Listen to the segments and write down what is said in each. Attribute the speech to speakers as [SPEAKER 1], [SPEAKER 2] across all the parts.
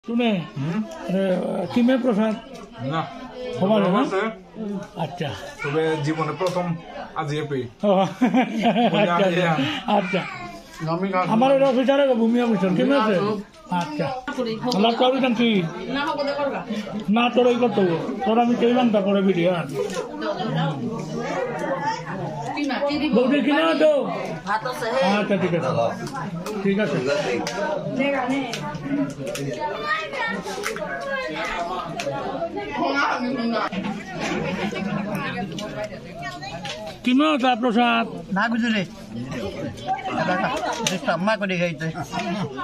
[SPEAKER 1] শুনে কিমে প্রসাদ
[SPEAKER 2] না
[SPEAKER 1] সবার না আচ্ছা
[SPEAKER 2] তবে জীবনে প্রথম আজিয়ে পেয়ে
[SPEAKER 1] আচ্ছা আচ্ছা আমার এটা অফিসারে ভূমি অফিসার কেমন আছে আচ্ছা আল্লাহ কবি কান্তি না তোর এই করতে তোর আমি চাইলাম তারপরে ভিডিও বৌদি কিনে তো আচ্ছা ঠিক আছে ঠিক আছে কিনো তা প্রসাদ
[SPEAKER 3] না গুজরে আম্মা করে খাইতে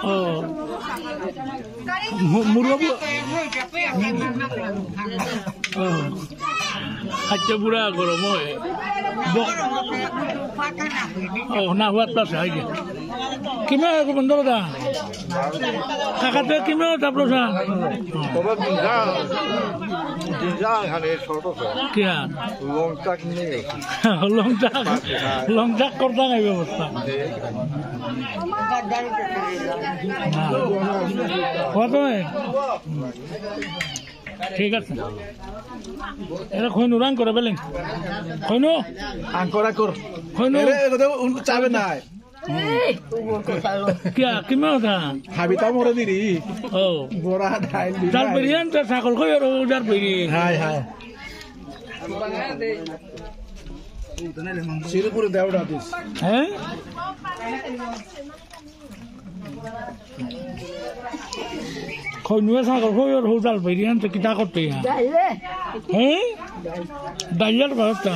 [SPEAKER 1] ও মুরগি ও আচ্ছা বুড়া গরম হয় ও না হওয়ার পাশে হয় কিমে বন্ধু দা কাকাতে কিমে তা প্রসাদ কিয়া লং চাক করতাম এই ব্যবস্থা কত ঠিক আছে এটা খৈনু রাং করে বেলেন খৈনু
[SPEAKER 2] আঙ্করা কর
[SPEAKER 1] খৈনু
[SPEAKER 2] চাবে না
[SPEAKER 1] কিয়া কিমে কথা
[SPEAKER 2] হাবিতা মরে দিরি
[SPEAKER 1] ও
[SPEAKER 2] বড়া ঢাইল
[SPEAKER 1] যার পেরিয়ান তার ছাগল কই আর যার peri
[SPEAKER 2] high high শিরপুরে Deora this
[SPEAKER 1] হ্যাঁ খৈনুয়ে ছাগল কই আর যার পেরিয়ান তো কিতা করতে হ্যাঁ ডাইলার ব্যবস্থা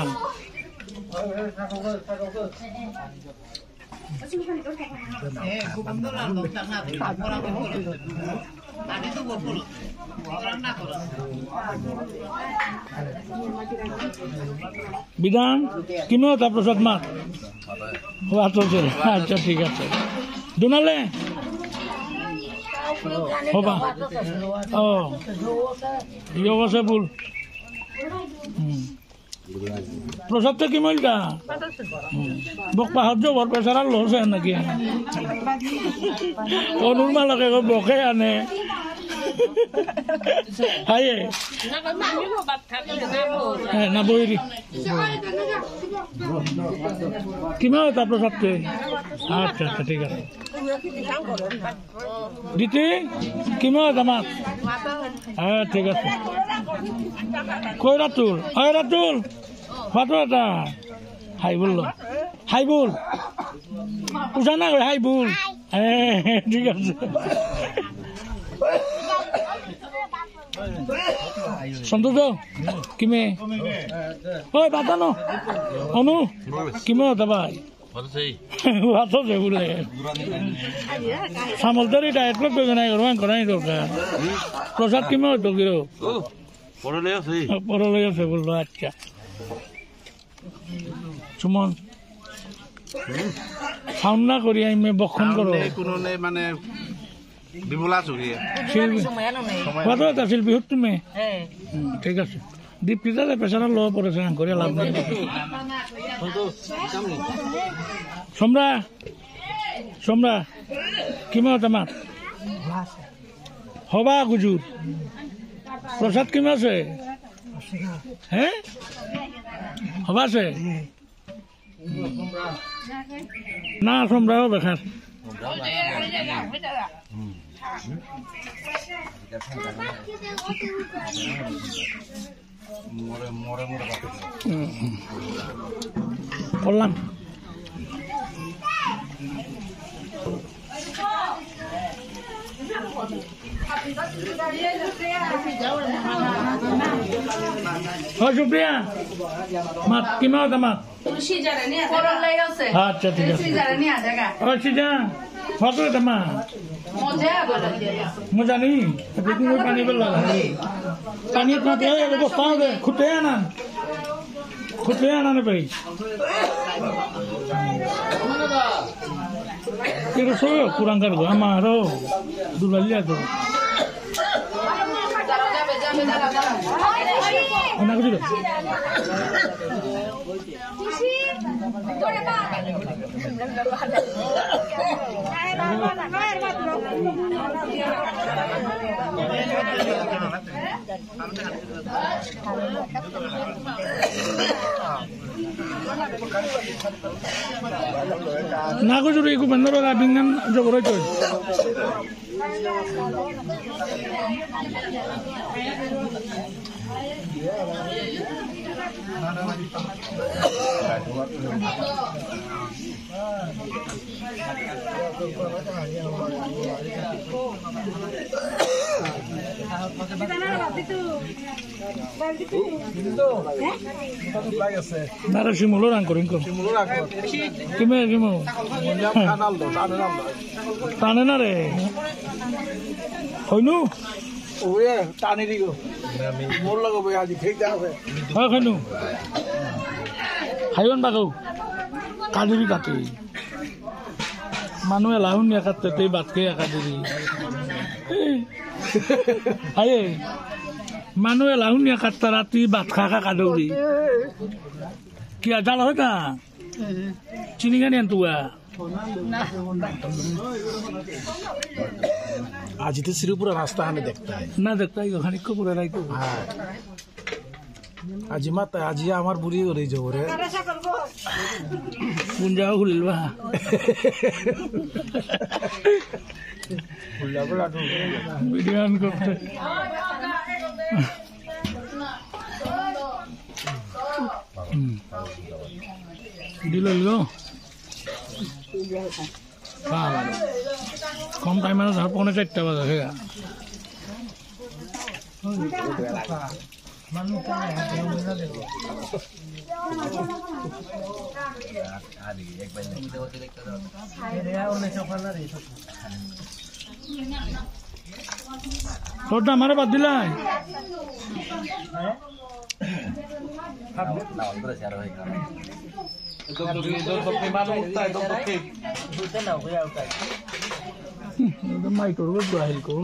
[SPEAKER 1] বিধান কিনো তা প্রসাদ মাছ আচ্ছা ঠিক আছে দুনালে হবা ও ইয়ে আছে ভুল প্রসাদটা কি মইলটা বক পাহাড় জবর পেছার আর লস নাকি অনুর মালকে বকে আনে হায়ে হ্যাঁ না বইরি কিমা তা প্রসাদকে আচ্ছা আচ্ছা ঠিক আছে দিতে কিমা দামাত হ্যাঁ ঠিক আছে কই রাতুল হয় রাতুল ফাটো এটা হাই বললো হাই বল উঠা না করে হাই বল হ্যাঁ ঠিক আছে সন্তোষ কিমে ওই বাতানো অনু কিমে হতা ভাই আছে বলে সামলতারি ডায়েট করতে নাই করাই দরকার প্রসাদ কিমে হতো কিরো পরলে আছে বললো আচ্ছা সুমন সাউন্ড না করি আমি বক্ষণ করো
[SPEAKER 2] মানে বিমলা চুরি
[SPEAKER 1] শিল্পী হুত তুমি ঠিক আছে দীপ্তিতে পেছারা লো পড়েছে করে লাভ নেই সম্রা সম্রা কিমা তোমার হবা গুজুর প্রসাদ কিমা আছে হ্যাঁ হবা আছে না সম্রাও বেখার করলাম সুপ্রিয়া মাত কিমা মাত আচ্ছা ঠিক আছে সিজা ফটো মা মজা নেই পানি বেলা পানি খুঁটে আনা ভাই kurang kan gua amaro dulu lihat tuh anak juga Naku suruh ikut bener lah dengan Jokowi coy. Nara simulor angkor ingkor. Kime kimo. Tane na re. Hoinu.
[SPEAKER 2] Way টানি দিগো মোর লগে বই আজি ঠিক আছে
[SPEAKER 1] হয় খাইনো খাইবন বাকৌ কাদিবি কাটি মানুহে লাহুন নিয়া কাটতে তেই বাতকে কাটিবি আয়ে মানুহে লাহুন নিয়া কাটতে রাতি বাত খা কাদৌরি কি আজাল হয় না চিনি গানি আনতুয়া
[SPEAKER 2] आज तो श्रीपुरा रास्ता हमें देखता है
[SPEAKER 1] ना देखता है खानिक को पूरा राइको
[SPEAKER 2] हाँ आज मत आज ये हमार बुरी हो रही जो रे
[SPEAKER 1] गुंजाओ खुलवा
[SPEAKER 2] खुला बड़ा तो
[SPEAKER 1] वीडियो ऑन करते दिलो लो हाँ कम टाइम में धर पौने 4 बजे है छोटा हमारे बात दिला है माइक और बाहर को